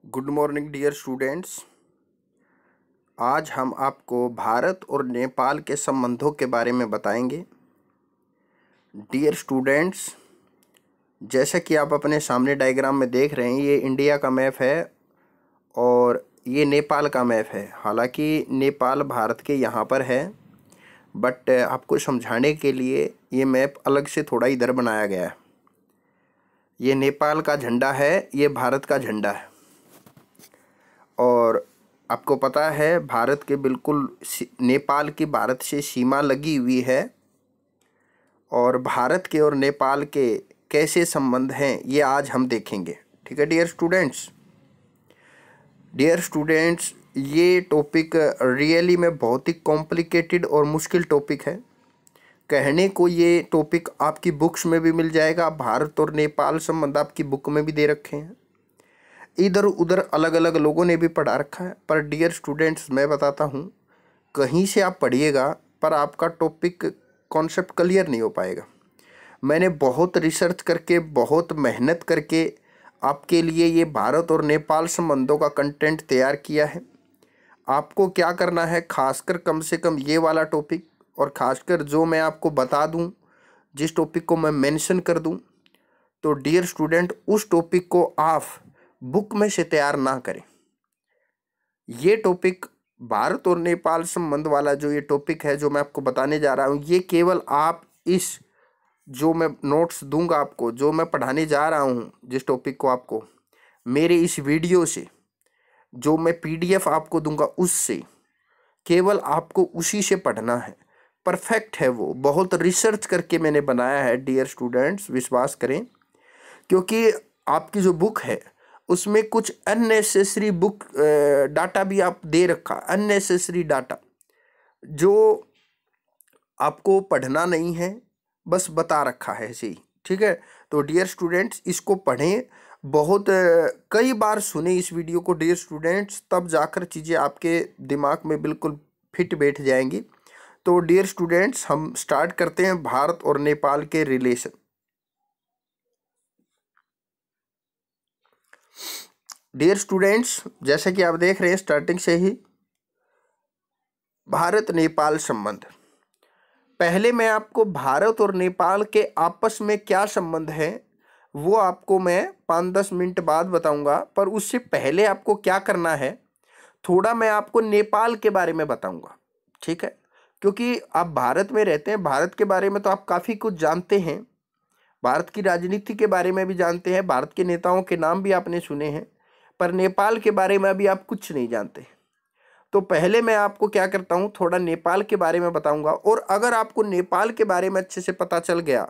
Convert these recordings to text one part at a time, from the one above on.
Good morning dear students. आज हम आपको भारत और नेपाल के संबंधों के बारे में बताएंगे। डियर स्टूडेंट्स, जैसा कि आप अपने सामने डायग्राम में देख रहे हैं, ये इंडिया का मैप है और ये नेपाल का मैप है। हालांकि नेपाल भारत के यहाँ पर है, बट आपको समझाने के लिए ये मैप अलग से थोड़ा इधर बनाया गया है। ये नेपाल का झंडा है, ये भारत का झंडा है। और आपको पता है भारत के बिल्कुल नेपाल की भारत से सीमा लगी हुई है और भारत के और नेपाल के कैसे संबंध हैं ये आज हम देखेंगे। ठीक है डियर स्टूडेंट्स, ये टॉपिक रियली में बहुत ही कॉम्प्लिकेटेड और मुश्किल टॉपिक है। कहने को ये टॉपिक आपकी बुक्स में भी मिल जाएगा, भारत और नेपाल संबंध आपकी बुक में भी दे रखे हैं, इधर उधर अलग अलग लोगों ने भी पढ़ा रखा है। पर डियर स्टूडेंट्स, मैं बताता हूँ, कहीं से आप पढ़िएगा पर आपका टॉपिक कॉन्सेप्ट क्लियर नहीं हो पाएगा। मैंने बहुत रिसर्च करके, बहुत मेहनत करके आपके लिए ये भारत और नेपाल संबंधों का कंटेंट तैयार किया है। आपको क्या करना है, खासकर कम से कम ये वाला टॉपिक, और ख़ासकर जो मैं आपको बता दूँ, जिस टॉपिक को मैं मेंशन कर दूँ, तो डियर स्टूडेंट उस टॉपिक को आप बुक में से तैयार ना करें। ये टॉपिक भारत और नेपाल संबंध वाला जो ये टॉपिक है, जो मैं आपको बताने जा रहा हूँ, ये केवल आप इस जो मैं नोट्स दूंगा आपको, जो मैं पढ़ाने जा रहा हूँ जिस टॉपिक को, आपको मेरे इस वीडियो से जो मैं PDF आपको दूंगा, उससे केवल आपको उसी से पढ़ना है। परफेक्ट है वो, बहुत रिसर्च करके मैंने बनाया है डियर स्टूडेंट्स, विश्वास करें। क्योंकि आपकी जो बुक है उसमें कुछ अननेसेसरी डाटा भी आप दे रखा, अननेसेसरी डाटा जो आपको पढ़ना नहीं है, बस बता रखा है ऐसे ही। ठीक है, तो डियर स्टूडेंट्स इसको पढ़ें, बहुत कई बार सुने इस वीडियो को डियर स्टूडेंट्स, तब जाकर चीज़ें आपके दिमाग में बिल्कुल फिट बैठ जाएंगी। तो डियर स्टूडेंट्स, हम स्टार्ट करते हैं भारत और नेपाल के रिलेशन। डियर स्टूडेंट्स, जैसे कि आप देख रहे हैं स्टार्टिंग से ही भारत नेपाल संबंध। पहले मैं आपको भारत और नेपाल के आपस में क्या संबंध है वो आपको मैं 5-10 मिनट बाद बताऊंगा। पर उससे पहले आपको क्या करना है, थोड़ा मैं आपको नेपाल के बारे में बताऊंगा। ठीक है, क्योंकि आप भारत में रहते हैं, भारत के बारे में तो आप काफ़ी कुछ जानते हैं, भारत की राजनीति के बारे में भी जानते हैं, भारत के नेताओं के नाम भी आपने सुने हैं, पर नेपाल के बारे में अभी आप कुछ नहीं जानते। तो पहले मैं आपको क्या करता हूँ, थोड़ा नेपाल के बारे में बताऊंगा। और अगर आपको नेपाल के बारे में अच्छे से पता चल गया,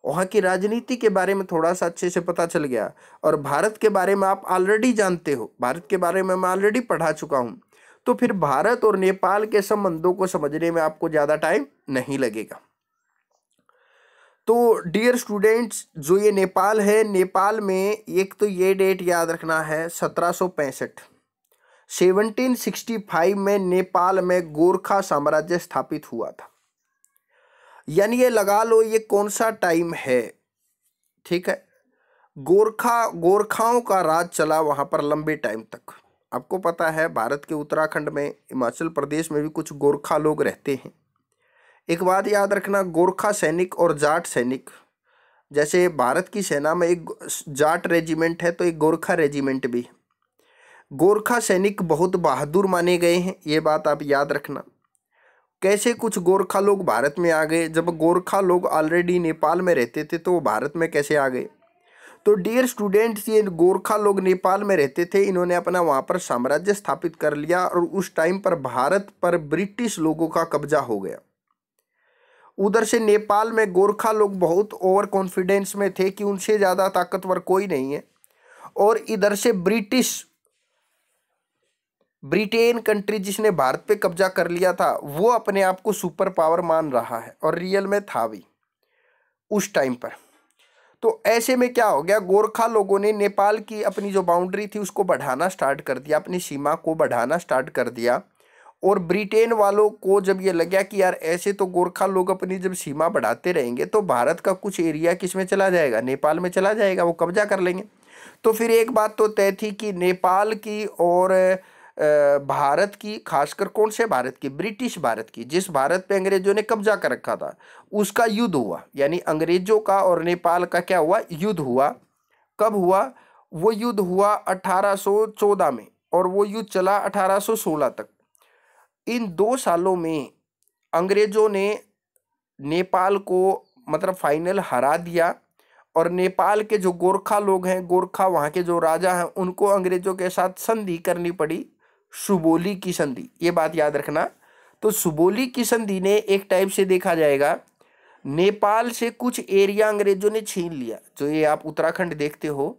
वहाँ की राजनीति के बारे में थोड़ा सा अच्छे से पता चल गया, और भारत के बारे में आप ऑलरेडी जानते हो, भारत के बारे में मैं ऑलरेडी पढ़ा चुका हूँ, तो फिर भारत और नेपाल के संबंधों को समझने में आपको ज़्यादा टाइम नहीं लगेगा। तो डियर स्टूडेंट्स, जो ये नेपाल है, नेपाल में एक तो ये डेट याद रखना है, 1765, 1765 में नेपाल में गोरखा साम्राज्य स्थापित हुआ था। यानी ये लगा लो ये कौन सा टाइम है। ठीक है, गोरखाओं का राज चला वहां पर लंबे टाइम तक। आपको पता है भारत के उत्तराखंड में, हिमाचल प्रदेश में भी कुछ गोरखा लोग रहते हैं। एक बात याद रखना, गोरखा सैनिक और जाट सैनिक, जैसे भारत की सेना में एक जाट रेजिमेंट है तो एक गोरखा रेजिमेंट भी है। गोरखा सैनिक बहुत बहादुर माने गए हैं, ये बात आप याद रखना। कैसे कुछ गोरखा लोग भारत में आ गए, जब गोरखा लोग ऑलरेडी नेपाल में रहते थे तो वो भारत में कैसे आ गए? तो डियर स्टूडेंट्स, ये गोरखा लोग नेपाल में रहते थे, इन्होंने अपना वहाँ पर साम्राज्य स्थापित कर लिया और उस टाइम पर भारत पर ब्रिटिश लोगों का कब्जा हो गया। उधर से नेपाल में गोरखा लोग बहुत ओवर कॉन्फिडेंस में थे कि उनसे ज़्यादा ताकतवर कोई नहीं है, और इधर से ब्रिटेन कंट्री जिसने भारत पे कब्जा कर लिया था, वो अपने आप को सुपर पावर मान रहा है, और रियल में था भी उस टाइम पर। तो ऐसे में क्या हो गया, गोरखा लोगों ने नेपाल की अपनी जो बाउंड्री थी उसको बढ़ाना स्टार्ट कर दिया, अपनी सीमा को बढ़ाना स्टार्ट कर दिया। और ब्रिटेन वालों को जब ये लगा कि यार ऐसे तो गोरखा लोग अपनी जब सीमा बढ़ाते रहेंगे तो भारत का कुछ एरिया किस में चला जाएगा, नेपाल में चला जाएगा, वो कब्जा कर लेंगे। तो फिर एक बात तो तय थी कि नेपाल की और भारत की, खासकर कौन से भारत की, ब्रिटिश भारत की, जिस भारत पे अंग्रेजों ने कब्जा कर रखा था, उसका युद्ध हुआ। यानी अंग्रेजों का और नेपाल का क्या हुआ, युद्ध हुआ। कब हुआ, वो युद्ध हुआ 1814 में, और वो युद्ध चला 1816 तक। इन 2 सालों में अंग्रेजों ने नेपाल को मतलब फाइनल हरा दिया, और नेपाल के जो गोरखा लोग हैं, गोरखा वहाँ के जो राजा हैं, उनको अंग्रेजों के साथ संधि करनी पड़ी, सुबोली की संधि, ये बात याद रखना। तो सुबोली की संधि ने एक टाइप से देखा जाएगा, नेपाल से कुछ एरिया अंग्रेजों ने छीन लिया। जो ये आप उत्तराखंड देखते हो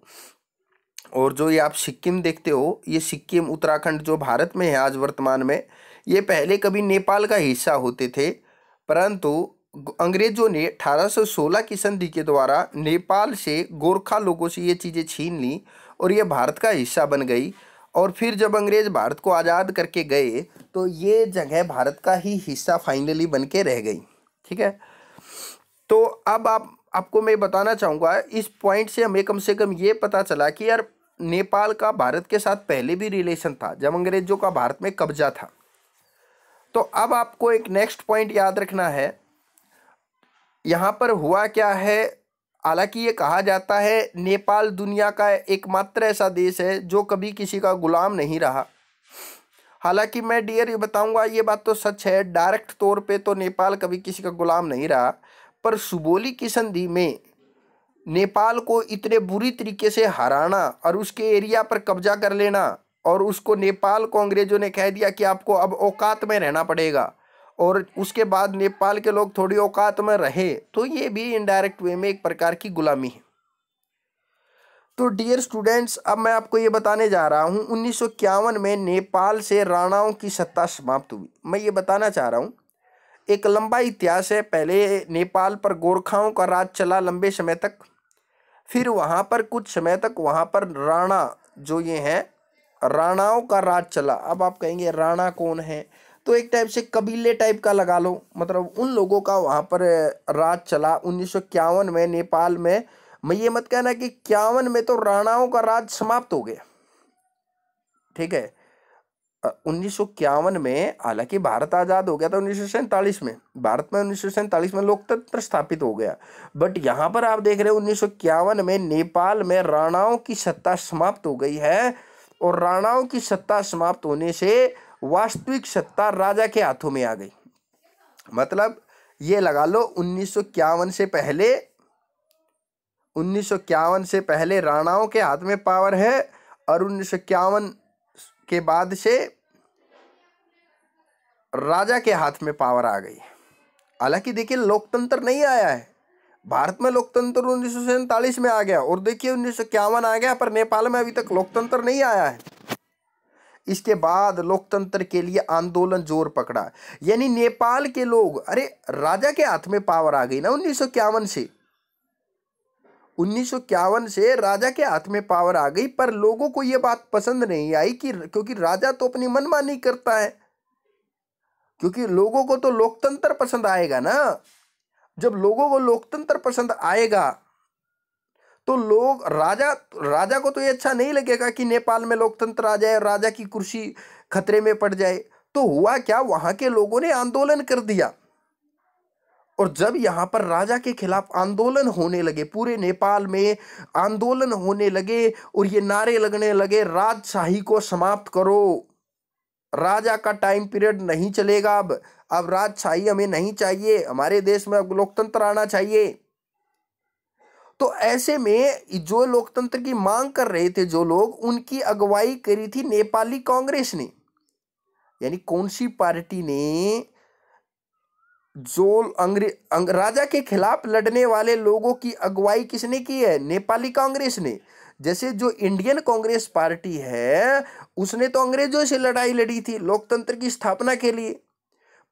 और जो ये आप सिक्किम देखते हो, ये सिक्किम उत्तराखंड जो भारत में है आज वर्तमान में, ये पहले कभी नेपाल का हिस्सा होते थे, परंतु अंग्रेजों ने 1816 की संधि के द्वारा नेपाल से गोरखा लोगों से ये चीज़ें छीन ली और ये भारत का हिस्सा बन गई। और फिर जब अंग्रेज भारत को आज़ाद करके गए तो ये जगह भारत का ही हिस्सा फाइनली बन के रह गई। ठीक है, तो अब आपको मैं बताना चाहूँगा, इस पॉइंट से हमें कम से कम ये पता चला कि यार नेपाल का भारत के साथ पहले भी रिलेशन था जब अंग्रेजों का भारत में कब्जा था। तो अब आपको एक नेक्स्ट पॉइंट याद रखना है, यहाँ पर हुआ क्या है। हालांकि ये कहा जाता है नेपाल दुनिया का एकमात्र ऐसा देश है जो कभी किसी का गुलाम नहीं रहा। हालांकि मैं डियर ये बताऊंगा, ये बात तो सच है, डायरेक्ट तौर पे तो नेपाल कभी किसी का गुलाम नहीं रहा, पर सुबोली की संधि में नेपाल को इतने बुरी तरीके से हराना और उसके एरिया पर कब्जा कर लेना, और उसको नेपाल को अंग्रेजों ने कह दिया कि आपको अब औकात में रहना पड़ेगा, और उसके बाद नेपाल के लोग थोड़ी औकात में रहे, तो ये भी इनडायरेक्ट वे में एक प्रकार की गुलामी है। तो डियर स्टूडेंट्स, अब मैं आपको ये बताने जा रहा हूँ 1951 में नेपाल से राणाओं की सत्ता समाप्त हुई। मैं ये बताना चाह रहा हूँ, एक लंबा इतिहास है। पहले नेपाल पर गोरखाओं का राज चला लंबे समय तक, फिर वहाँ पर कुछ समय तक वहाँ पर राणा जो ये हैं राणाओं का राज चला। अब आप कहेंगे राणा कौन है, तो एक टाइप से कबीले टाइप का लगा लो, मतलब उन लोगों का वहाँ पर राज चला 1951 में नेपाल में। मैं ये मत कहना कि 51 में तो राणाओं का राज समाप्त हो गया। ठीक है, 1951 में, हालांकि भारत आज़ाद हो गया था 1947 में, भारत में 1947 में लोकतंत्र स्थापित हो गया, बट यहाँ पर आप देख रहे हो 1951 में नेपाल में राणाओं की सत्ता समाप्त हो गई है, और राणाओं की सत्ता समाप्त होने से वास्तविक सत्ता राजा के हाथों में आ गई। मतलब ये लगा लो 1951 से पहले राणाओं के हाथ में पावर है, और 1951 के बाद से राजा के हाथ में पावर आ गई। हालांकि देखिए लोकतंत्र नहीं आया है, भारत में लोकतंत्र 1947 में आ गया, और देखिए 1951 आ गया, पर नेपाल में अभी तक लोकतंत्र नहीं आया है। इसके बाद लोकतंत्र के लिए आंदोलन जोर पकड़ा, यानी नेपाल के लोग, अरे राजा के हाथ में पावर आ गई ना 1951 से, 1951 से राजा के हाथ में पावर आ गई, पर लोगों को यह बात पसंद नहीं आई कि क्योंकि राजा तो अपनी मनमानी करता है, क्योंकि लोगों को तो लोकतंत्र पसंद आएगा ना। जब लोगों को लोकतंत्र पसंद आएगा तो लोग राजा को तो ये अच्छा नहीं लगेगा कि नेपाल में लोकतंत्र आ जाए, राजा की कुर्सी खतरे में पड़ जाए। तो हुआ क्या, वहां के लोगों ने आंदोलन कर दिया, और जब यहां पर राजा के खिलाफ आंदोलन होने लगे, पूरे नेपाल में आंदोलन होने लगे, और ये नारे लगने लगे, राजशाही को समाप्त करो, राजा का टाइम पीरियड नहीं चलेगा, अब राजशाही हमें नहीं चाहिए, हमारे देश में अब लोकतंत्र आना चाहिए। तो ऐसे में जो लोकतंत्र की मांग कर रहे थे जो लोग, उनकी अगुवाई करी थी नेपाली कांग्रेस ने। यानी कौन सी पार्टी ने जो राजा के खिलाफ लड़ने वाले लोगों की अगुवाई किसने की है, नेपाली कांग्रेस ने। जैसे जो इंडियन कांग्रेस पार्टी है उसने तो अंग्रेजों से लड़ाई लड़ी थी लोकतंत्र की स्थापना के लिए,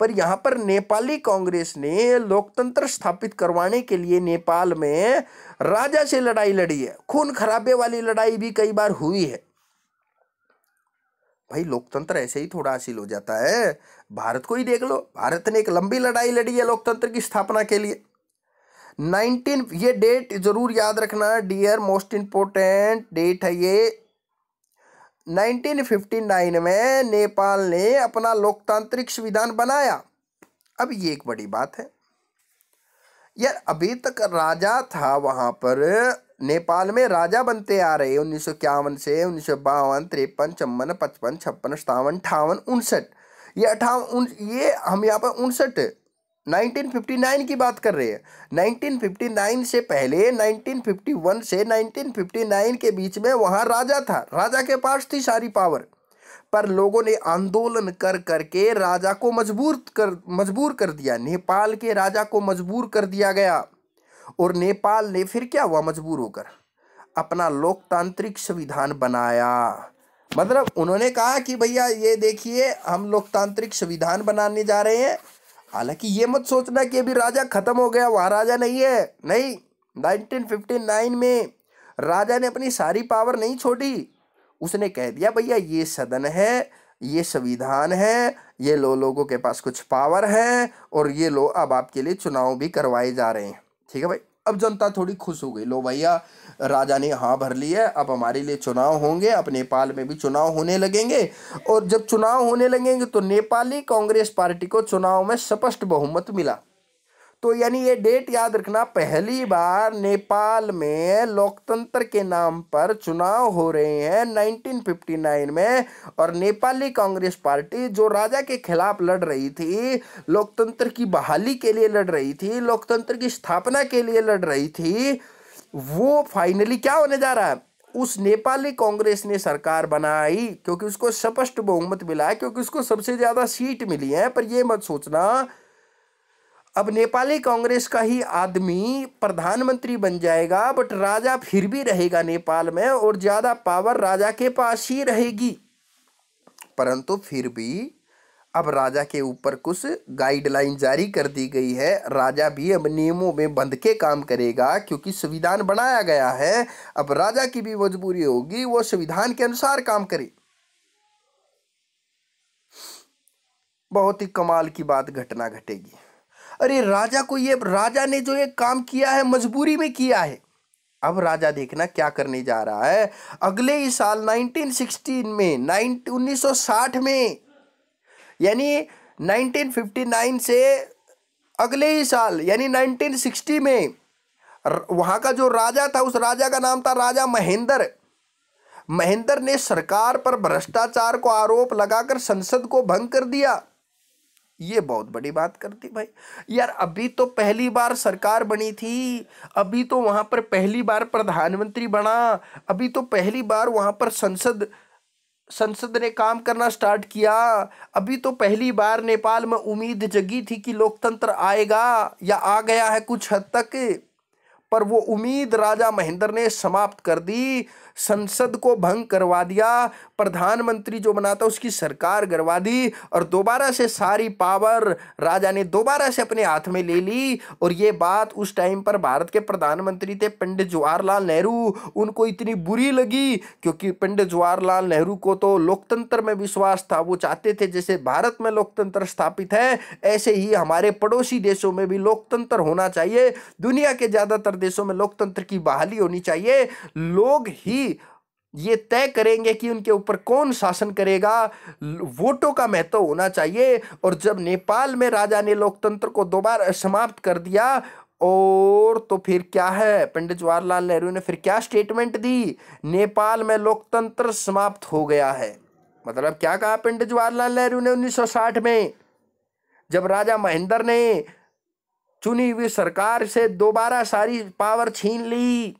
पर यहां पर नेपाली कांग्रेस ने लोकतंत्र स्थापित करवाने के लिए नेपाल में राजा से लड़ाई लड़ी है। खून खराबे वाली लड़ाई भी कई बार हुई है। भाई लोकतंत्र ऐसे ही थोड़ा हासिल हो जाता है, भारत को ही देख लो, भारत ने एक लंबी लड़ाई लड़ी है लोकतंत्र की स्थापना के लिए। ये डेट जरूर याद रखना डियर, मोस्ट इंपोर्टेंट डेट है ये। 1959 में नेपाल ने अपना लोकतांत्रिक संविधान बनाया। अब ये एक बड़ी बात है यार, अभी तक राजा था वहां पर, नेपाल में राजा बनते आ रहे 1951 से 1952, 53, 54, 55, 56, 57, 58, 59, ये हम यहाँ पर 59 1959 की बात कर रहे हैं। 1959 से पहले 1951 से 1959 के बीच में वहां राजा था, राजा के पास थी सारी पावर, पर लोगों ने आंदोलन कर करके राजा को मजबूर कर दिया, नेपाल के राजा को मजबूर कर दिया गया। और नेपाल ने फिर क्या हुआ, मजबूर होकर अपना लोकतांत्रिक संविधान बनाया। मतलब उन्होंने कहा कि भैया ये देखिए हम लोकतांत्रिक संविधान बनाने जा रहे हैं। हालांकि ये मत सोचना कि अभी राजा खत्म हो गया, वहां राजा नहीं है, नहीं। 1959 में राजा ने अपनी सारी पावर नहीं छोड़ी, उसने कह दिया भैया ये सदन है, ये संविधान है, ये लोगों के पास कुछ पावर है और ये लो अब आपके लिए चुनाव भी करवाए जा रहे हैं। ठीक है भाई, अब जनता थोड़ी खुश हो गई, लो भैया राजा ने हाँ भर लिया, अब हमारे लिए चुनाव होंगे, अब नेपाल में भी चुनाव होने लगेंगे। और जब चुनाव होने लगेंगे तो नेपाली कांग्रेस पार्टी को चुनाव में स्पष्ट बहुमत मिला। तो यानी ये डेट याद रखना, पहली बार नेपाल में लोकतंत्र के नाम पर चुनाव हो रहे हैं 1959 में। और नेपाली कांग्रेस पार्टी जो राजा के खिलाफ लड़ रही थी, लोकतंत्र की बहाली के लिए लड़ रही थी, लोकतंत्र की स्थापना के लिए लड़ रही थी, वो फाइनली क्या होने जा रहा है, उस नेपाली कांग्रेस ने सरकार बनाई क्योंकि उसको स्पष्ट बहुमत मिला है, क्योंकि उसको सबसे ज्यादा सीट मिली है। पर ये मत सोचना अब नेपाली कांग्रेस का ही आदमी प्रधानमंत्री बन जाएगा, बट राजा फिर भी रहेगा नेपाल में और ज्यादा पावर राजा के पास ही रहेगी। परंतु फिर भी अब राजा के ऊपर कुछ गाइडलाइन जारी कर दी गई है, राजा भी अब नियमों में बंध के काम करेगा क्योंकि संविधान बनाया गया है। अब राजा की भी मजबूरी होगी वो संविधान के अनुसार काम करे। बहुत ही कमाल की बात घटना घटेगी। अरे राजा ने जो ये काम किया है मजबूरी में किया है। अब राजा देखना क्या करने जा रहा है, अगले ही साल 1960 में 1960 में, यानी 1959 से अगले ही साल यानी 1960 में वहां का जो राजा था, उस राजा का नाम था राजा महेंद्र ने सरकार पर भ्रष्टाचार को आरोप लगाकर संसद को भंग कर दिया। ये बहुत बड़ी बात करती भाई यार, अभी तो पहली बार सरकार बनी थी, अभी तो वहां पर पहली बार प्रधानमंत्री बना, अभी तो पहली बार वहां पर संसद ने काम करना स्टार्ट किया, अभी तो पहली बार नेपाल में उम्मीद जगी थी कि लोकतंत्र आएगा या आ गया है कुछ हद तक, पर वो उम्मीद राजा महेंद्र ने समाप्त कर दी, संसद को भंग करवा दिया, प्रधानमंत्री जो बना था उसकी सरकार गिरवा दी और दोबारा से सारी पावर राजा ने दोबारा से अपने हाथ में ले ली। और ये बात उस टाइम पर भारत के प्रधानमंत्री थे पंडित जवाहरलाल नेहरू, उनको इतनी बुरी लगी क्योंकि पंडित जवाहरलाल नेहरू को तो लोकतंत्र में विश्वास था, वो चाहते थे जैसे भारत में लोकतंत्र स्थापित है ऐसे ही हमारे पड़ोसी देशों में भी लोकतंत्र होना चाहिए, दुनिया के ज्यादातर देशों में लोकतंत्र की बहाली होनी चाहिए, लोग ही ये तय करेंगे कि उनके ऊपर कौन शासन करेगा, वोटों का महत्व होना चाहिए। और जब नेपाल में राजा ने लोकतंत्र को दोबारा समाप्त कर दिया और तो फिर क्या है, पंडित जवाहरलाल नेहरू ने फिर क्या स्टेटमेंट दी, नेपाल में लोकतंत्र समाप्त हो गया है। मतलब क्या कहा पंडित जवाहरलाल नेहरू ने 1960 में, जब राजा महेंद्र ने चुनी हुई सरकार से दोबारा सारी पावर छीन ली,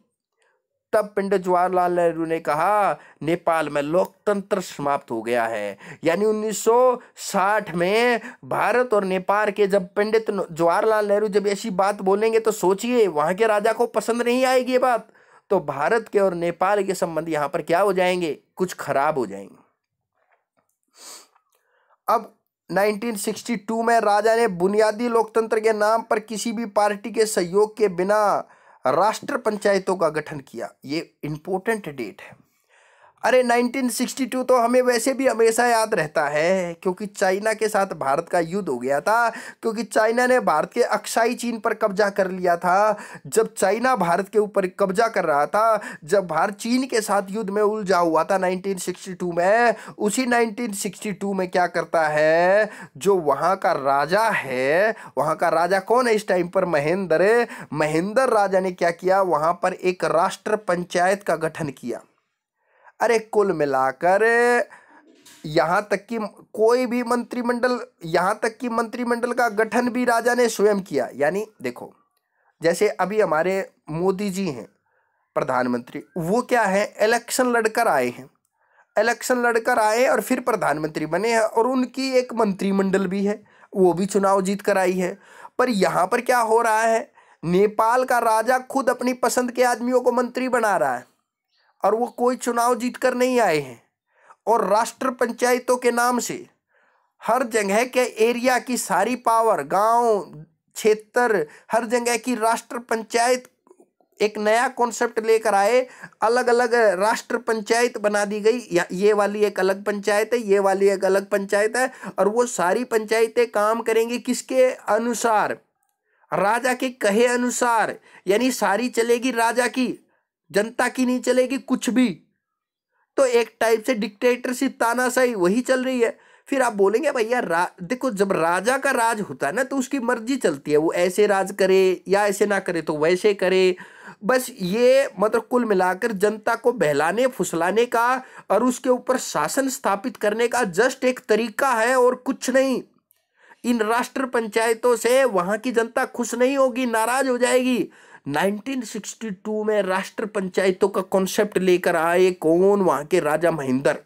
तब पंडित जवाहरलाल नेहरू ने कहा नेपाल में लोकतंत्र समाप्त हो गया है। यानी 1960 में भारत और नेपाल के जब पंडित जवाहरलाल नेहरू जब ऐसी बात बोलेंगे तो सोचिए वहां के राजा को पसंद नहीं आएगी ये बात, तो भारत के और नेपाल के संबंध यहां पर क्या हो जाएंगे, कुछ खराब हो जाएंगे। अब 1962 में राजा ने बुनियादी लोकतंत्र के नाम पर किसी भी पार्टी के सहयोग के बिना राष्ट्र पंचायतों का गठन किया। ये इंपॉर्टेंट डेट है। अरे 1962 तो हमें वैसे भी हमेशा याद रहता है, क्योंकि चाइना के साथ भारत का युद्ध हो गया था, क्योंकि चाइना ने भारत के अक्साई चीन पर कब्जा कर लिया था। जब चाइना भारत के ऊपर कब्जा कर रहा था, जब भारत चीन के साथ युद्ध में उलझा हुआ था 1962 में, उसी 1962 में क्या करता है, जो वहां का राजा है, वहां का राजा कौन है इस टाइम पर, महेंद्र, महेंद्र राजा ने क्या किया, वहां पर एक राष्ट्र पंचायत का गठन किया। अरे कुल मिलाकर यहां तक कि कोई भी मंत्रिमंडल, यहां तक कि मंत्रिमंडल का गठन भी राजा ने स्वयं किया। यानी देखो, जैसे अभी हमारे मोदी जी हैं प्रधानमंत्री, वो क्या है, इलेक्शन लड़कर आए हैं, इलेक्शन लड़कर आए और फिर प्रधानमंत्री बने हैं, और उनकी एक मंत्रिमंडल भी है, वो भी चुनाव जीत कर आई है। पर यहां पर क्या हो रहा है, नेपाल का राजा खुद अपनी पसंद के आदमियों को मंत्री बना रहा है, और वो कोई चुनाव जीत कर नहीं आए हैं। और राष्ट्र पंचायतों के नाम से हर जगह के एरिया की सारी पावर, गांव क्षेत्र, हर जगह की राष्ट्र पंचायत एक नया कॉन्सेप्ट लेकर आए, अलग अलग राष्ट्र पंचायत बना दी गई। ये वाली एक अलग पंचायत है, ये वाली एक अलग पंचायत है, और वो सारी पंचायतें काम करेंगी किसके अनुसार, राजा के कहे अनुसार। यानी सारी चलेगी राजा की, जनता की नहीं चलेगी कुछ भी। तो एक टाइप से डिक्टेटरशिप, तानाशाही वही चल रही है। फिर आप बोलेंगे भैया देखो, जब राजा का राज होता है ना, तो उसकी मर्जी चलती है, वो ऐसे राज करे या ऐसे ना करे तो वैसे करे। बस ये मतलब कुल मिलाकर जनता को बहलाने फुसलाने का और उसके ऊपर शासन स्थापित करने का जस्ट एक तरीका है, और कुछ नहीं। इन राष्ट्र पंचायतों से वहां की जनता खुश नहीं होगी, नाराज हो जाएगी। 1962 में राष्ट्र पंचायतों का कॉन्सेप्ट लेकर आए कौन, वहां के राजा महेंद्र।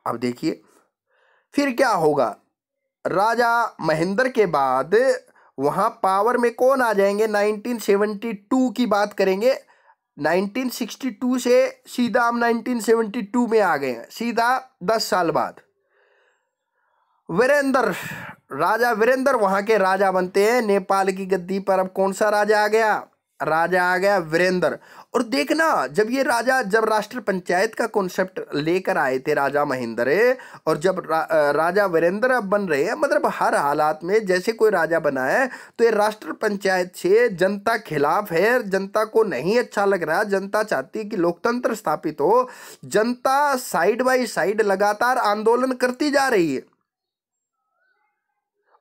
अब देखिए फिर क्या होगा, राजा महेंद्र के बाद वहां पावर में कौन आ जाएंगे, 1972 की बात करेंगे। 1962 से सीधा हम 1972 में आ गए हैं, सीधा 10 साल बाद। वीरेंद्र, राजा वीरेंद्र वहां के राजा बनते हैं नेपाल की गद्दी पर। अब कौन सा राजा आ गया, राजा आ गया वीरेंद्र। और देखना, जब ये राजा, जब राष्ट्र पंचायत का कॉन्सेप्ट लेकर आए थे राजा महेंद्र, और जब राजा वीरेंद्र अब बन रहे हैं, मतलब हर हालात में जैसे कोई राजा बना है, तो ये राष्ट्र पंचायत से जनता खिलाफ है, जनता को नहीं अच्छा लग रहा, जनता चाहती है कि लोकतंत्र स्थापित हो। जनता साइड बाय साइड लगातार आंदोलन करती जा रही है।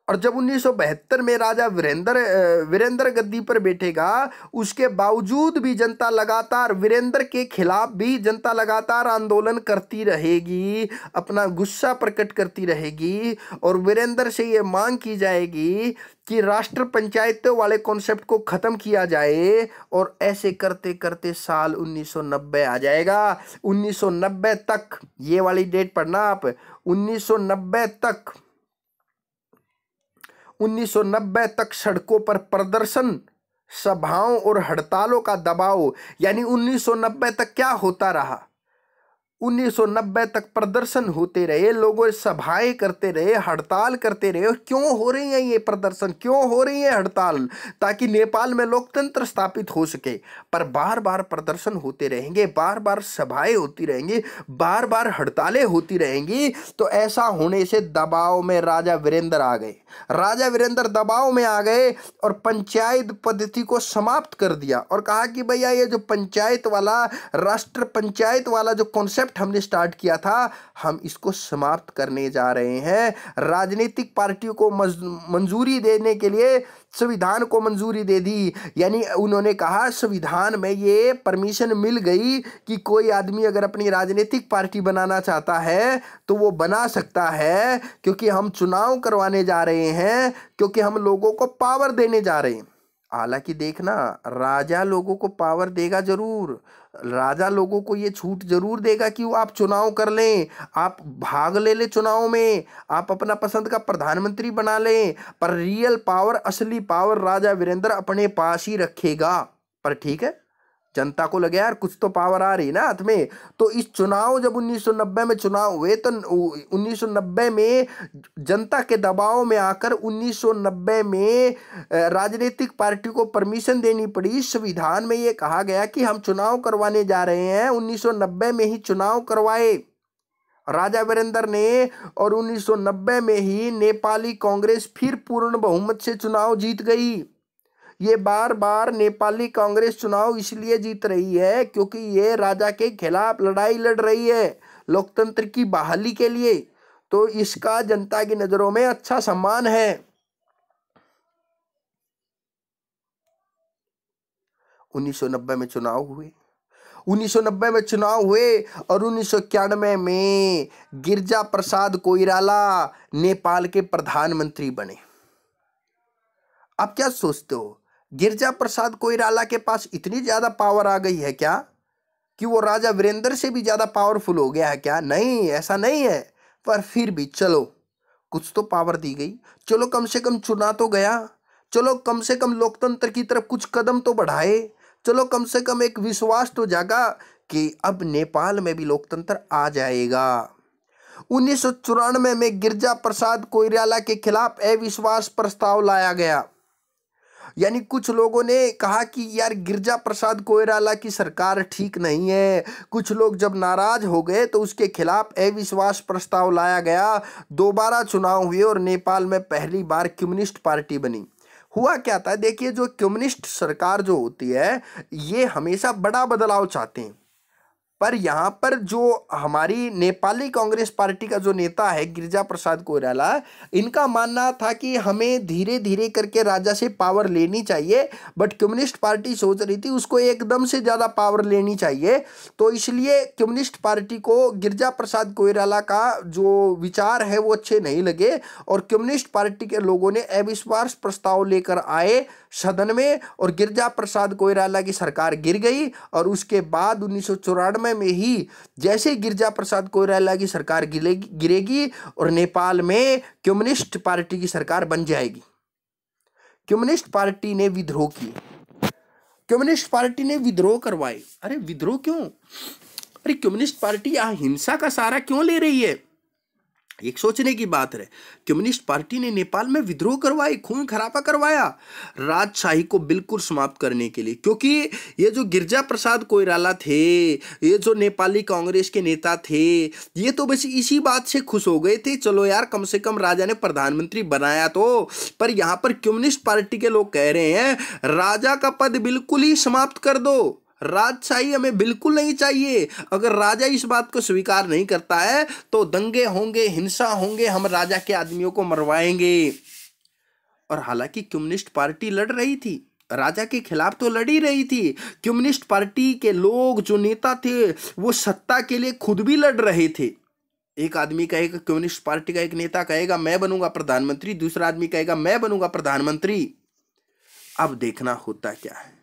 और जब 1972 में राजा वीरेंद्र गद्दी पर बैठेगा, उसके बावजूद भी जनता लगातार, वीरेंद्र के खिलाफ भी जनता लगातार आंदोलन करती रहेगी, अपना गुस्सा प्रकट करती रहेगी, और वीरेंद्र से ये मांग की जाएगी कि राष्ट्र पंचायतों वाले कॉन्सेप्ट को खत्म किया जाए। और ऐसे करते करते साल 1990 आ जाएगा। 1990 तक, ये वाली डेट पढ़ना आप, 1990 तक सड़कों पर प्रदर्शन, सभाओं और हड़तालों का दबाव। यानी 1990 तक क्या होता रहा, 1990 तक प्रदर्शन होते रहे, लोगों सभाएं करते रहे, हड़ताल करते रहे। और क्यों हो रही है ये प्रदर्शन, क्यों हो रही है हड़ताल, ताकि नेपाल में लोकतंत्र स्थापित हो सके। पर बार बार प्रदर्शन होते रहेंगे, बार बार सभाएं होती रहेंगी, बार बार हड़तालें होती रहेंगी। तो ऐसा होने से दबाव में राजा वीरेंद्र आ गए, राजा वीरेंद्र दबाव में आ गए और पंचायत पद्धति को समाप्त कर दिया, और कहा कि भैया ये जो पंचायत वाला, राष्ट्र पंचायत वाला जो कॉन्सेप्ट हमने स्टार्ट किया था, हम इसको समाप्त करने जा रहे हैं। राजनीतिक पार्टियों को मंजूरी देने के लिए संविधान को मंजूरी दे दी। यानी उन्होंने कहा संविधान में ये परमिशन मिल गई कि कोई आदमी अगर अपनी राजनीतिक पार्टी बनाना चाहता है तो वो बना सकता है, क्योंकि हम चुनाव करवाने जा रहे हैं, क्योंकि हम लोगों को पावर देने जा रहे हैं। हालांकि देखना, राजा लोगों को पावर देगा जरूर, राजा लोगों को ये छूट जरूर देगा कि वो आप चुनाव कर लें, आप भाग ले ले चुनाव में, आप अपना पसंद का प्रधानमंत्री बना लें, पर रियल पावर, असली पावर राजा वीरेंद्र अपने पास ही रखेगा। पर ठीक है, जनता को लगे यार कुछ तो पावर आ रही ना हाथ में। तो इस चुनाव जब 1990 में चुनाव हुए तो 1990 में जनता के दबाव में आकर 1990 में राजनीतिक पार्टी को परमिशन देनी पड़ी। संविधान में ये कहा गया कि हम चुनाव करवाने जा रहे हैं। 1990 में ही चुनाव करवाए राजा वीरेंद्र ने, और 1990 में ही नेपाली कांग्रेस फिर पूर्ण बहुमत से चुनाव जीत गई। ये बार बार नेपाली कांग्रेस चुनाव इसलिए जीत रही है क्योंकि ये राजा के खिलाफ लड़ाई लड़ रही है लोकतंत्र की बहाली के लिए। तो इसका जनता की नजरों में अच्छा सम्मान है। 1990 में चुनाव हुए, 1990 में चुनाव हुए और 1991 में गिरिजा प्रसाद कोइराला नेपाल के प्रधानमंत्री बने। आप क्या सोचते हो, गिरिजा प्रसाद कोइराला के पास इतनी ज्यादा पावर आ गई है क्या कि वो राजा वीरेंद्र से भी ज्यादा पावरफुल हो गया है क्या? नहीं, ऐसा नहीं है। पर फिर भी चलो कुछ तो पावर दी गई, चलो कम से कम चुना तो गया, चलो कम से कम लोकतंत्र की तरफ कुछ कदम तो बढ़ाए, चलो कम से कम एक विश्वास तो जागा कि अब नेपाल में भी लोकतंत्र आ जाएगा। 1994 में गिरिजा प्रसाद कोइराला के खिलाफ अविश्वास प्रस्ताव लाया गया। यानी कुछ लोगों ने कहा कि यार गिरिजा प्रसाद कोइराला की सरकार ठीक नहीं है। कुछ लोग जब नाराज हो गए तो उसके खिलाफ अविश्वास प्रस्ताव लाया गया। दोबारा चुनाव हुए और नेपाल में पहली बार कम्युनिस्ट पार्टी बनी। हुआ क्या था, देखिए जो कम्युनिस्ट सरकार जो होती है ये हमेशा बड़ा बदलाव चाहते हैं। पर यहाँ पर जो हमारी नेपाली कांग्रेस पार्टी का जो नेता है गिरिजा प्रसाद कोइराला, इनका मानना था कि हमें धीरे धीरे करके राजा से पावर लेनी चाहिए। बट कम्युनिस्ट पार्टी सोच रही थी उसको एकदम से ज़्यादा पावर लेनी चाहिए। तो इसलिए कम्युनिस्ट पार्टी को गिरिजा प्रसाद कोइराला का जो विचार है वो अच्छे नहीं लगे और कम्युनिस्ट पार्टी के लोगों ने अविश्वास प्रस्ताव लेकर आए सदन में और गिरिजा प्रसाद कोइराला की सरकार गिर गई। और उसके बाद 1994 में ही जैसे गिरिजा प्रसाद कोइराला की सरकार गिरेगी और नेपाल में कम्युनिस्ट पार्टी की सरकार बन जाएगी। कम्युनिस्ट पार्टी ने विद्रोह किए, कम्युनिस्ट पार्टी ने विद्रोह करवाए। अरे विद्रोह क्यों? अरे कम्युनिस्ट पार्टी यहां हिंसा का सहारा क्यों ले रही है? एक सोचने की बात है। कम्युनिस्ट पार्टी ने नेपाल में विद्रोह करवाई, खून खराबा करवाया राजशाही को बिल्कुल समाप्त करने के लिए। क्योंकि ये जो गिरिजा प्रसाद कोइराला थे, ये जो नेपाली कांग्रेस के नेता थे, ये तो बस इसी बात से खुश हो गए थे, चलो यार कम से कम राजा ने प्रधानमंत्री बनाया तो। पर यहाँ पर कम्युनिस्ट पार्टी के लोग कह रहे हैं राजा का पद बिल्कुल ही समाप्त कर दो, राजशाही हमें बिल्कुल नहीं चाहिए। अगर राजा इस बात को स्वीकार नहीं करता है तो दंगे होंगे, हिंसा होंगे, हम राजा के आदमियों को मरवाएंगे। और हालांकि कम्युनिस्ट पार्टी लड़ रही थी, राजा के खिलाफ तो लड़ ही रही थी। कम्युनिस्ट पार्टी के लोग जो नेता थे वो सत्ता के लिए खुद भी लड़ रहे थे। एक आदमी कहेगा, कम्युनिस्ट पार्टी का एक नेता कहेगा मैं बनूंगा प्रधानमंत्री, दूसरा आदमी कहेगा मैं बनूंगा प्रधानमंत्री। अब देखना होता क्या है।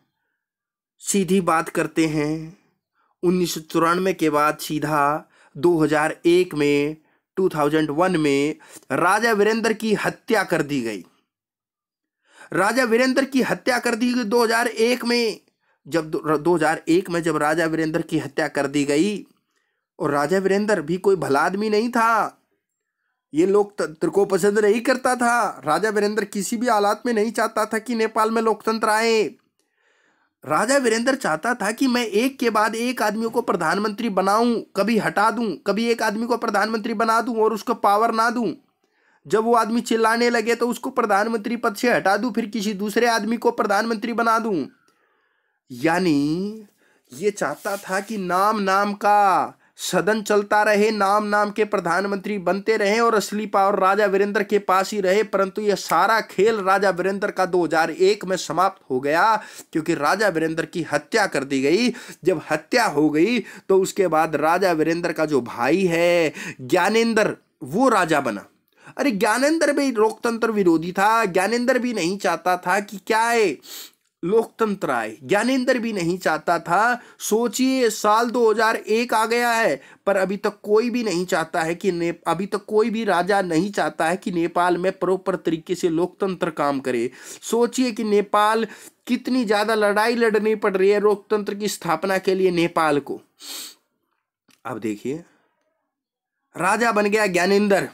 सीधी बात करते हैं, 1994 के बाद सीधा 2001 में 2001 में राजा वीरेंद्र की हत्या कर दी गई। राजा वीरेंद्र की हत्या कर दी गई 2001 में। जब 2001 में जब राजा वीरेंद्र की हत्या कर दी गई, और राजा वीरेंद्र भी कोई भला आदमी नहीं था, ये लोकतंत्र को पसंद नहीं करता था। राजा वीरेंद्र किसी भी हालात में नहीं चाहता था कि नेपाल में लोकतंत्र आए। राजा वीरेंद्र चाहता था कि मैं एक के बाद एक आदमी को प्रधानमंत्री बनाऊं, कभी हटा दूं, कभी एक आदमी को प्रधानमंत्री बना दूं और उसको पावर ना दूं। जब वो आदमी चिल्लाने लगे तो उसको प्रधानमंत्री पद से हटा दूं, फिर किसी दूसरे आदमी को प्रधानमंत्री बना दूं। यानी ये चाहता था कि नाम नाम का सदन चलता रहे, नाम नाम के प्रधानमंत्री बनते रहे और असली पावर राजा वीरेंद्र के पास ही रहे। परंतु यह सारा खेल राजा वीरेंद्र का 2001 में समाप्त हो गया क्योंकि राजा वीरेंद्र की हत्या कर दी गई। जब हत्या हो गई तो उसके बाद राजा वीरेंद्र का जो भाई है ज्ञानेंद्र, वो राजा बना। अरे ज्ञानेंद्र भी लोकतंत्र विरोधी था, ज्ञानेंद्र भी नहीं चाहता था कि क्या है लोकतंत्र आए। ज्ञानेंद्र भी नहीं चाहता था। सोचिए, साल 2001 आ गया है, पर अभी तक कोई भी नहीं चाहता है कि अभी तक कोई भी राजा नहीं चाहता है कि नेपाल में प्रॉपर तरीके से लोकतंत्र काम करे। सोचिए कि नेपाल कितनी ज्यादा लड़ाई लड़नी पड़ रही है लोकतंत्र की स्थापना के लिए नेपाल को। अब देखिए, राजा बन गया ज्ञानेंद्र,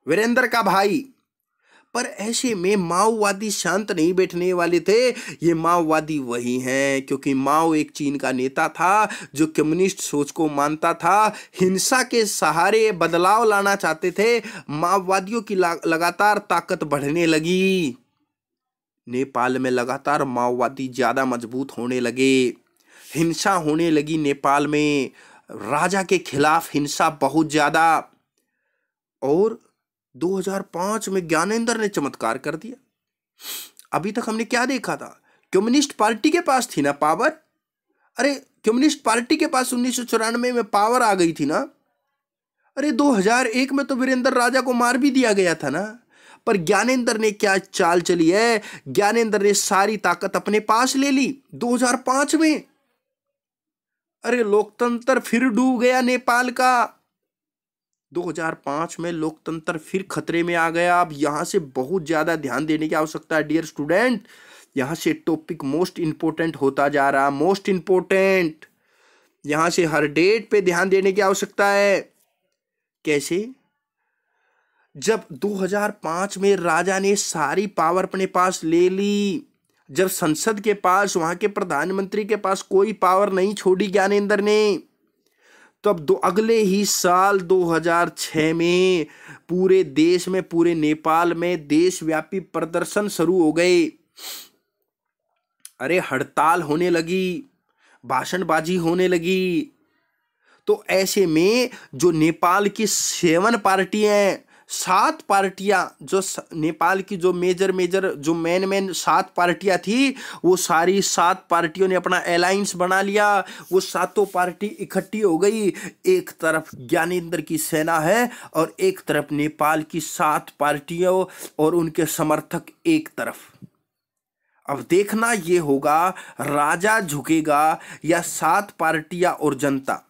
वीरेंद्र का भाई। पर ऐसे में माओवादी शांत नहीं बैठने वाले थे। ये माओवादी वही हैं, क्योंकि माओ एक चीन का नेता था जो कम्युनिस्ट सोच को मानता था, हिंसा के सहारे बदलाव लाना चाहते थे। माओवादियों की लगातार ताकत बढ़ने लगी। नेपाल में लगातार माओवादी ज्यादा मजबूत होने लगे, हिंसा होने लगी नेपाल में, राजा के खिलाफ हिंसा बहुत ज्यादा। और 2005 में ज्ञानेंद्र ने चमत्कार कर दिया। अभी तक हमने क्या देखा था? कम्युनिस्ट पार्टी के पास थी ना पावर। अरे कम्युनिस्ट पार्टी के पास 1994 में पावर आ गई थी ना। अरे 2001 में तो वीरेंद्र राजा को मार भी दिया गया था ना। पर ज्ञानेंद्र ने क्या चाल चली है, ज्ञानेंद्र ने सारी ताकत अपने पास ले ली 2005 में। अरे लोकतंत्र फिर डूब गया नेपाल का। 2005 में लोकतंत्र फिर खतरे में आ गया। अब यहां से बहुत ज्यादा ध्यान देने की आवश्यकता है डियर स्टूडेंट। यहां से टॉपिक मोस्ट इंपोर्टेंट होता जा रहा, मोस्ट इंपोर्टेंट। यहां से हर डेट पे ध्यान देने की आवश्यकता है। कैसे? जब 2005 में राजा ने सारी पावर अपने पास ले ली, जब संसद के पास, वहां के प्रधानमंत्री के पास कोई पावर नहीं छोड़ी ज्ञानेंद्र ने, तब अगले ही साल 2006 में पूरे देश में, पूरे नेपाल में देशव्यापी प्रदर्शन शुरू हो गए। अरे हड़ताल होने लगी, भाषणबाजी होने लगी। तो ऐसे में जो नेपाल की 7 पार्टियां, 7 पार्टियां, जो नेपाल की जो मेजर जो मेन 7 पार्टियां थी, वो सारी 7 पार्टियों ने अपना अलायंस बना लिया। वो सातों पार्टी इकट्ठी हो गई। एक तरफ ज्ञानेंद्र की सेना है और एक तरफ नेपाल की 7 पार्टियों और उनके समर्थक एक तरफ। अब देखना ये होगा, राजा झुकेगा या 7 पार्टियां और जनता।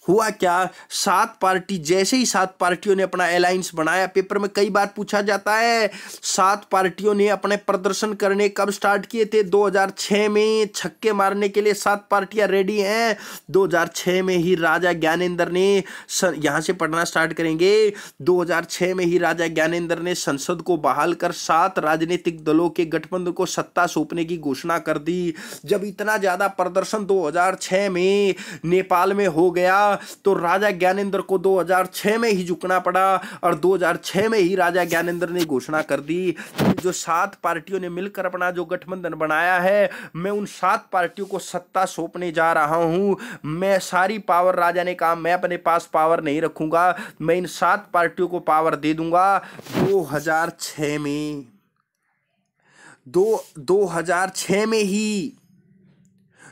हुआ क्या? 7 पार्टी, जैसे ही 7 पार्टियों ने अपना अलायंस बनाया, पेपर में कई बार पूछा जाता है 7 पार्टियों ने अपने प्रदर्शन करने कब स्टार्ट किए थे? 2006 में। छक्के मारने के लिए 7 पार्टियां रेडी हैं। 2006 में ही राजा ज्ञानेंद्र ने, यहां से पढ़ना स्टार्ट करेंगे, 2006 में ही राजा ज्ञानेंद्र ने संसद को बहाल कर 7 राजनीतिक दलों के गठबंधन को सत्ता सौंपने की घोषणा कर दी। जब इतना ज्यादा प्रदर्शन 2006 में नेपाल में हो गया, तो राजा ज्ञानेंद्र को 2006 में ही झुकना पड़ा और 2006 में ही राजा ज्ञानेंद्र ने घोषणा कर दी, जो 7 पार्टियों ने मिलकर अपना जो गठबंधन बनाया है, मैं उन 7 पार्टियों को सत्ता सौंपने जा रहा हूं। मैं सारी पावर, राजा ने कहा, मैं अपने पास पावर नहीं रखूंगा, मैं इन 7 पार्टियों को पावर दे दूंगा। 2006 में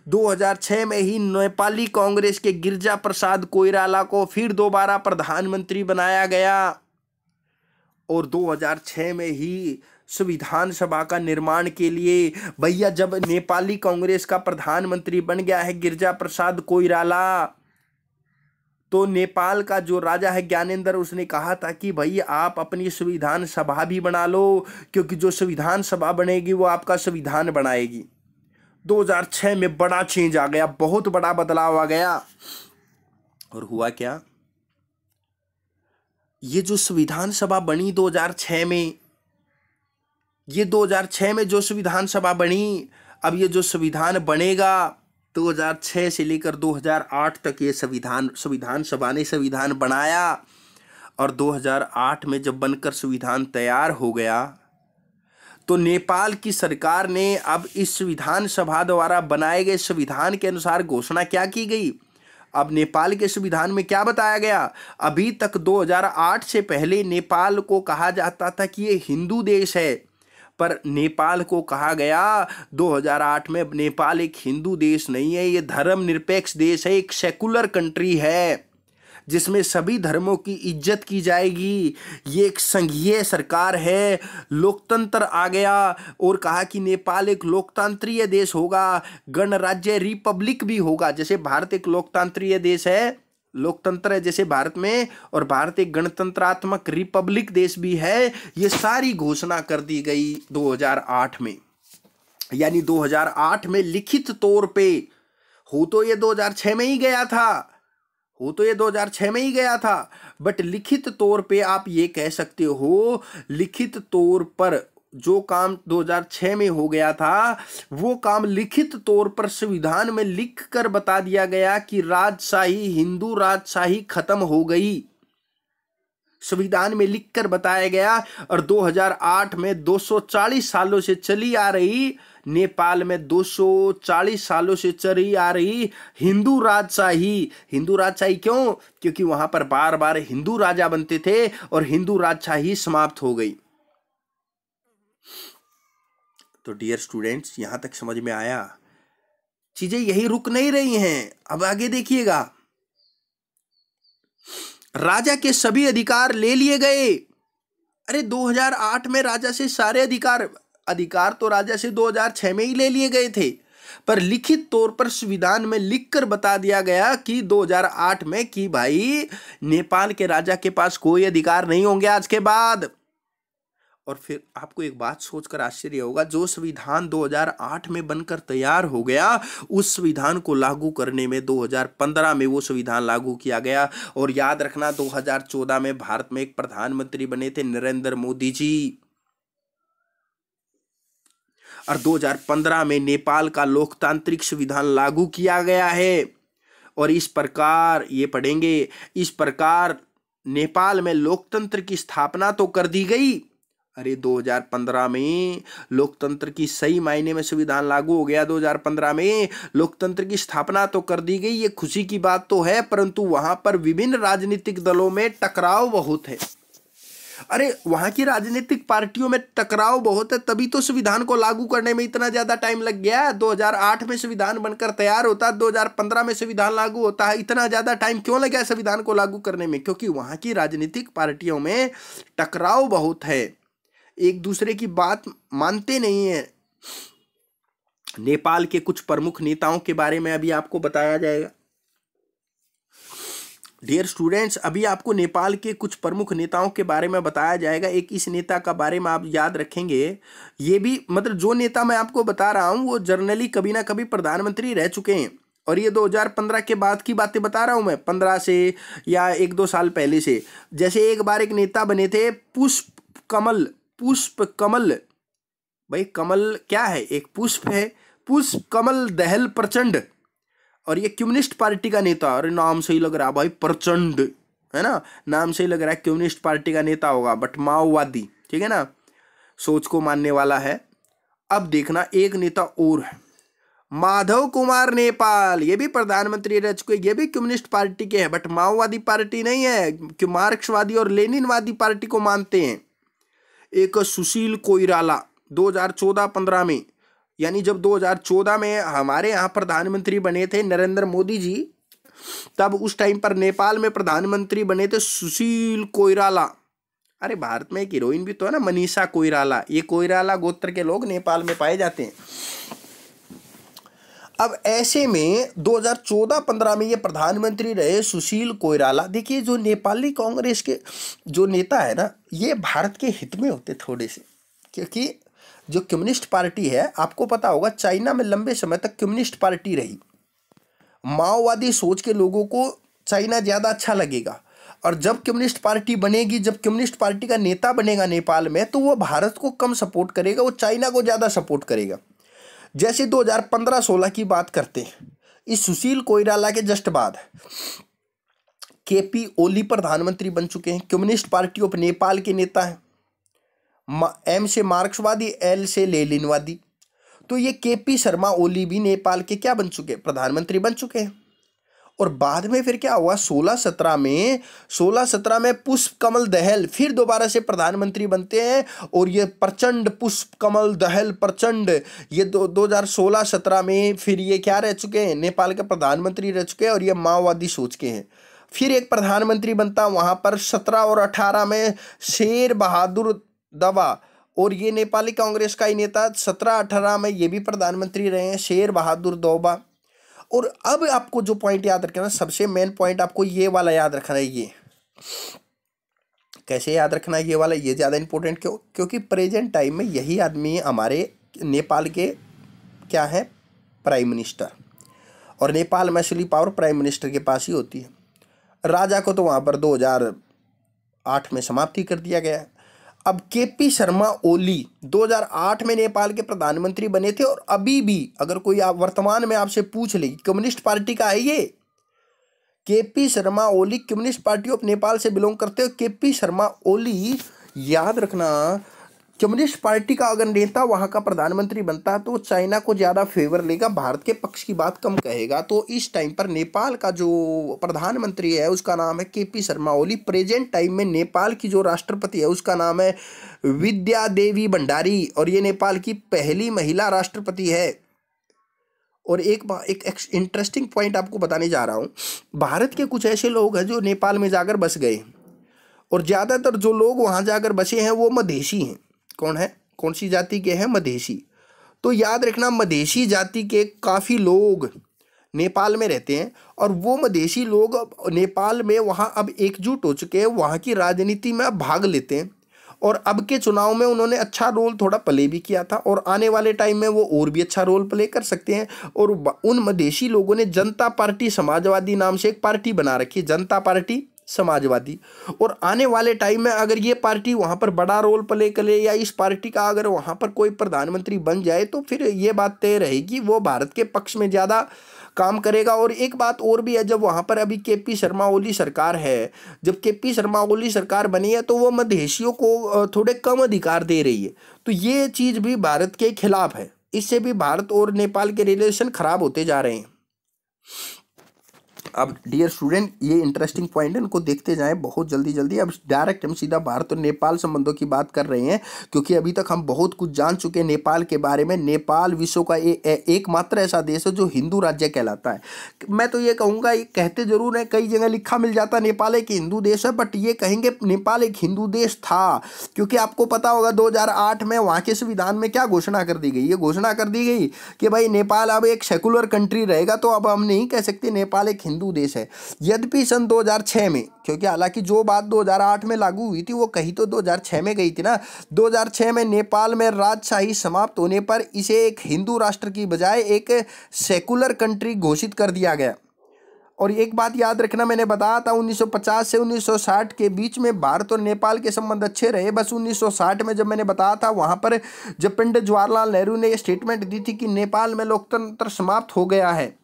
2006 में ही नेपाली कांग्रेस के गिरिजा प्रसाद कोइराला को फिर दोबारा प्रधानमंत्री बनाया गया। और 2006 में ही संविधान सभा का निर्माण के लिए, भैया जब नेपाली कांग्रेस का प्रधानमंत्री बन गया है गिरिजा प्रसाद कोइराला, तो नेपाल का जो राजा है ज्ञानेंद्र, उसने कहा था कि भैया आप अपनी संविधान सभा भी बना लो, क्योंकि जो संविधान सभा बनेगी वो आपका संविधान बनाएगी। 2006 में बड़ा चेंज आ गया, बहुत बड़ा बदलाव आ गया। और हुआ क्या? ये जो संविधान सभा बनी 2006 में, ये 2006 में जो संविधान सभा बनी, अब ये जो संविधान बनेगा 2006 से लेकर 2008 तक, ये संविधान सभा ने संविधान बनाया। और 2008 में जब बनकर संविधान तैयार हो गया, तो नेपाल की सरकार ने अब इस संविधान सभा द्वारा बनाए गए संविधान के अनुसार घोषणा क्या की गई? अब नेपाल के संविधान में क्या बताया गया? अभी तक 2008 से पहले नेपाल को कहा जाता था कि ये हिंदू देश है, पर नेपाल को कहा गया 2008 में नेपाल एक हिंदू देश नहीं है, ये धर्मनिरपेक्ष देश है, एक सेकुलर कंट्री है, जिसमें सभी धर्मों की इज्जत की जाएगी। ये एक संघीय सरकार है, लोकतंत्र आ गया और कहा कि नेपाल एक लोकतांत्रिक देश होगा, गणराज्य रिपब्लिक भी होगा। जैसे भारत एक लोकतांत्रिक देश है, लोकतंत्र है जैसे भारत में, और भारत एक गणतंत्रात्मक रिपब्लिक देश भी है। ये सारी घोषणा कर दी गई 2008 में। यानी 2008 में लिखित तौर पे, हो तो ये 2006 में ही गया था, बट लिखित तौर पे आप ये कह सकते हो, लिखित तौर पर जो काम 2006 में हो गया था, वो काम लिखित तौर पर संविधान में लिख कर बता दिया गया कि राजशाही, हिंदू राजशाही खत्म हो गई। संविधान में लिखकर बताया गया। और 2008 में 240 सालों से चली आ रही, नेपाल में 240 सालों से चली आ रही हिंदू राजशाही क्यों? क्योंकि वहां पर बार बार हिंदू राजा बनते थे और हिंदू राजशाही समाप्त हो गई। तो डियर स्टूडेंट्स, यहां तक समझ में आया? चीजें यही रुक नहीं रही हैं, अब आगे देखिएगा। राजा के सभी अधिकार ले लिए गए। अरे 2008 में राजा से सारे अधिकार तो राजा से 2006 में ही ले लिए गए थे, पर लिखित तौर पर संविधान में लिखकर बता दिया गया कि 2008 में कि भाई नेपाल के राजा के पास कोई अधिकार नहीं होंगे आज के बाद। और फिर आपको एक बात सोचकर आश्चर्य होगा, जो संविधान 2008 में बनकर तैयार हो गया, उस संविधान को लागू करने में 2015 में वो संविधान लागू किया गया। और याद रखना 2014 में भारत में एक प्रधानमंत्री बने थे नरेंद्र मोदी जी, और 2015 में नेपाल का लोकतांत्रिक संविधान लागू किया गया है। और इस प्रकार ये पढ़ेंगे, इस प्रकार नेपाल में लोकतंत्र की स्थापना तो कर दी गई। अरे 2015 में लोकतंत्र की सही मायने में संविधान लागू हो गया, 2015 में लोकतंत्र की स्थापना तो कर दी गई, ये खुशी की बात तो है, परंतु वहां पर विभिन्न राजनीतिक दलों में टकराव बहुत है। अरे वहां की राजनीतिक पार्टियों में टकराव बहुत है, तभी तो संविधान को लागू करने में इतना ज्यादा टाइम लग गया। 2008 में संविधान बनकर तैयार होता, 2015 में संविधान लागू होता है, इतना ज्यादा टाइम क्यों लगा संविधान को लागू करने में? क्योंकि वहां की राजनीतिक पार्टियों में टकराव बहुत है, एक दूसरे की बात मानते नहीं है। नेपाल के कुछ प्रमुख नेताओं के बारे में अभी आपको बताया जाएगा। डियर स्टूडेंट्स, अभी आपको नेपाल के कुछ प्रमुख नेताओं के बारे में बताया जाएगा। एक इस नेता का बारे में आप याद रखेंगे, ये भी मतलब जो नेता मैं आपको बता रहा हूं वो जनरली कभी ना कभी प्रधानमंत्री रह चुके हैं। और ये 2015 के बाद की बातें बता रहा हूं मैं, 15 से या 1-2 साल पहले से। जैसे एक बार एक नेता बने थे पुष्प कमल। भाई कमल क्या है? एक पुष्प है, पुष्प कमल दहल प्रचंड। और ये कम्युनिस्ट पार्टी का नेता, अरे नाम से ही लग रहा भाई प्रचंड, है ना, नाम से ही लग रहा है कम्युनिस्ट पार्टी का नेता होगा, बट माओवादी, ठीक है ना, सोच को मानने वाला है। अब देखना एक नेता और है, माधव कुमार नेपाल, ये भी प्रधानमंत्री रह चुके, ये भी कम्युनिस्ट पार्टी के हैं, बट माओवादी पार्टी नहीं है, कि मार्क्सवादी और लेनिनवादी पार्टी को मानते हैं। एक सुशील कोइराला 2014-15 में, यानी जब 2014 में हमारे यहाँ प्रधानमंत्री बने थे नरेंद्र मोदी जी, तब उस टाइम पर नेपाल में प्रधानमंत्री बने थे सुशील कोइराला। अरे भारत में एक हीरोइन भी तो है ना, मनीषा कोइराला, ये कोइराला गोत्र के लोग नेपाल में पाए जाते हैं। अब ऐसे में 2014-15 में ये प्रधानमंत्री रहे सुशील कोइराला। देखिए जो नेपाली कांग्रेस के जो नेता है ना, ये भारत के हित में होते थोड़े से, क्योंकि जो कम्युनिस्ट पार्टी है, आपको पता होगा चाइना में लंबे समय तक कम्युनिस्ट पार्टी रही। माओवादी सोच के लोगों को चाइना ज़्यादा अच्छा लगेगा, और जब कम्युनिस्ट पार्टी बनेगी, जब कम्युनिस्ट पार्टी का नेता बनेगा नेपाल में, तो वो भारत को कम सपोर्ट करेगा, वो चाइना को ज़्यादा सपोर्ट करेगा। जैसे 2015-16 की बात करते हैं, इस सुशील कोइराला के जस्ट बाद केपी ओली प्रधानमंत्री बन चुके हैं, कम्युनिस्ट पार्टी ऑफ नेपाल के नेता हैं, एम से मार्क्सवादी, एल से लेनिनवादी। तो ये केपी शर्मा ओली भी नेपाल के क्या बन चुके? प्रधानमंत्री बन चुके हैं। और बाद में फिर क्या हुआ, 16-17 में पुष्प कमल दहल फिर दोबारा से प्रधानमंत्री बनते हैं, और ये प्रचंड पुष्प कमल दहल प्रचंड, ये 2016-17 में फिर ये क्या रह चुके हैं? नेपाल के प्रधानमंत्री रह चुके हैं, और ये माओवादी सोच के हैं। फिर एक प्रधानमंत्री बनता वहाँ पर 17 और 18 में शेर बहादुर दवा, और ये नेपाली कांग्रेस का ही नेता 17-18 में ये भी प्रधानमंत्री रहे हैं, शेर बहादुर दौबा। और अब आपको जो पॉइंट याद रखना है, सबसे मेन पॉइंट आपको ये वाला याद रखना है। ये कैसे याद रखना है ये वाला, ये ज़्यादा इंपॉर्टेंट क्यों? क्योंकि प्रेजेंट टाइम में यही आदमी हमारे नेपाल के क्या है, प्राइम मिनिस्टर। और नेपाल में असली पावर प्राइम मिनिस्टर के पास ही होती है। राजा को तो वहाँ पर 2008 में समाप्ति कर दिया गया। अब केपी शर्मा ओली 2008 में नेपाल के प्रधानमंत्री बने थे, और अभी भी अगर कोई आप वर्तमान में आपसे पूछ ले कम्युनिस्ट पार्टी का है ये, KP Sharma Oli communist party of Nepal से बिलोंग करते हो। केपी शर्मा ओली, याद रखना, कम्युनिस्ट पार्टी का अगर नेता वहाँ का प्रधानमंत्री बनता तो चाइना को ज़्यादा फेवर लेगा, भारत के पक्ष की बात कम कहेगा। तो इस टाइम पर नेपाल का जो प्रधानमंत्री है उसका नाम है केपी शर्मा ओली। प्रेजेंट टाइम में नेपाल की जो राष्ट्रपति है उसका नाम है विद्या देवी भंडारी, और ये नेपाल की पहली महिला राष्ट्रपति है। और एक इंटरेस्टिंग पॉइंट आपको बताने जा रहा हूँ। भारत के कुछ ऐसे लोग हैं जो नेपाल में जाकर बस गए, और ज़्यादातर जो लोग वहाँ जाकर बसे हैं वो मधेसी हैं। कौन है, कौन सी जाति के हैं? मधेसी। तो याद रखना, मधेसी जाति के काफ़ी लोग नेपाल में रहते हैं, और वो मधेसी लोग नेपाल में वहाँ अब एकजुट हो चुके हैं, वहाँ की राजनीति में अब भाग लेते हैं। और अब के चुनाव में उन्होंने अच्छा रोल थोड़ा प्ले भी किया था, और आने वाले टाइम में वो और भी अच्छा रोल प्ले कर सकते हैं। और उन मधेसी लोगों ने जनता पार्टी समाजवादी नाम से एक पार्टी बना रखी है, जनता पार्टी समाजवादी। और आने वाले टाइम में अगर ये पार्टी वहाँ पर बड़ा रोल प्ले करे, या इस पार्टी का अगर वहाँ पर कोई प्रधानमंत्री बन जाए, तो फिर ये बात तय रहेगी वो भारत के पक्ष में ज़्यादा काम करेगा। और एक बात और भी है, जब वहाँ पर अभी केपी शर्मा ओली सरकार है, जब केपी शर्मा ओली सरकार बनी है तो वो मधेसियों को थोड़े कम अधिकार दे रही है। तो ये चीज़ भी भारत के खिलाफ है, इससे भी भारत और नेपाल के रिलेशन खराब होते जा रहे हैं। अब डियर स्टूडेंट, ये इंटरेस्टिंग पॉइंट है, इनको देखते जाएं बहुत जल्दी जल्दी। अब डायरेक्ट हम सीधा भारत और नेपाल संबंधों की बात कर रहे हैं, क्योंकि अभी तक हम बहुत कुछ जान चुके हैं नेपाल के बारे में। नेपाल विश्व का एकमात्र ऐसा देश है जो हिंदू राज्य कहलाता है। मैं तो ये कहूँगा, ये कहते जरूर है, कई जगह लिखा मिल जाता है नेपाल एक हिंदू देश है, बट ये कहेंगे नेपाल एक हिंदू देश था। क्योंकि आपको पता होगा 2008 में वहाँ के संविधान में क्या घोषणा कर दी गई? ये घोषणा कर दी गई कि भाई नेपाल अब एक सेकुलर कंट्री रहेगा। तो अब हम नहीं कह सकते नेपाल एक हिंदू देश है। यद्यपि सन 2006 में, क्योंकि हालांकि जो बात 2008 में लागू हुई थी वो कही तो 2006 में गई थी ना, 2006 में नेपाल में राजशाही समाप्त होने पर इसे एक हिंदू राष्ट्र की बजाय एक सेकुलर कंट्री घोषित कर दिया गया। और एक बात याद रखना, मैंने बताया था 1950 से 1960 के बीच में भारत और नेपाल के संबंध अच्छे रहे। बस 1960 में जब मैंने बताया था, वहाँ पर जब पंडित जवाहरलाल नेहरू ने ये स्टेटमेंट दी थी कि नेपाल में लोकतंत्र समाप्त हो गया है,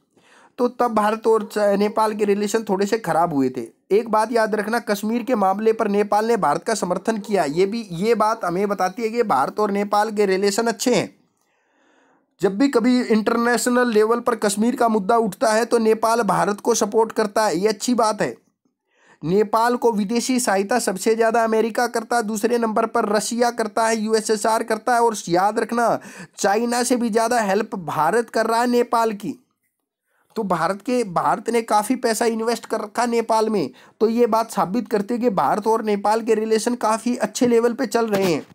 तो तब भारत और नेपाल के रिलेशन थोड़े से खराब हुए थे। एक बात याद रखना, कश्मीर के मामले पर नेपाल ने भारत का समर्थन किया। ये बात हमें बताती है कि भारत और नेपाल के रिलेशन अच्छे हैं। जब भी कभी इंटरनेशनल लेवल पर कश्मीर का मुद्दा उठता है तो नेपाल भारत को सपोर्ट करता है, ये अच्छी बात है। नेपाल को विदेशी सहायता सबसे ज़्यादा अमेरिका करता है, दूसरे नंबर पर रशिया करता है, यूएसएसआर करता है, और याद रखना चाइना से भी ज़्यादा हेल्प भारत कर रहा है नेपाल की। तो भारत ने काफ़ी पैसा इन्वेस्ट कर रखा नेपाल में। तो ये बात साबित करती है कि भारत और नेपाल के रिलेशन काफ़ी अच्छे लेवल पे चल रहे हैं।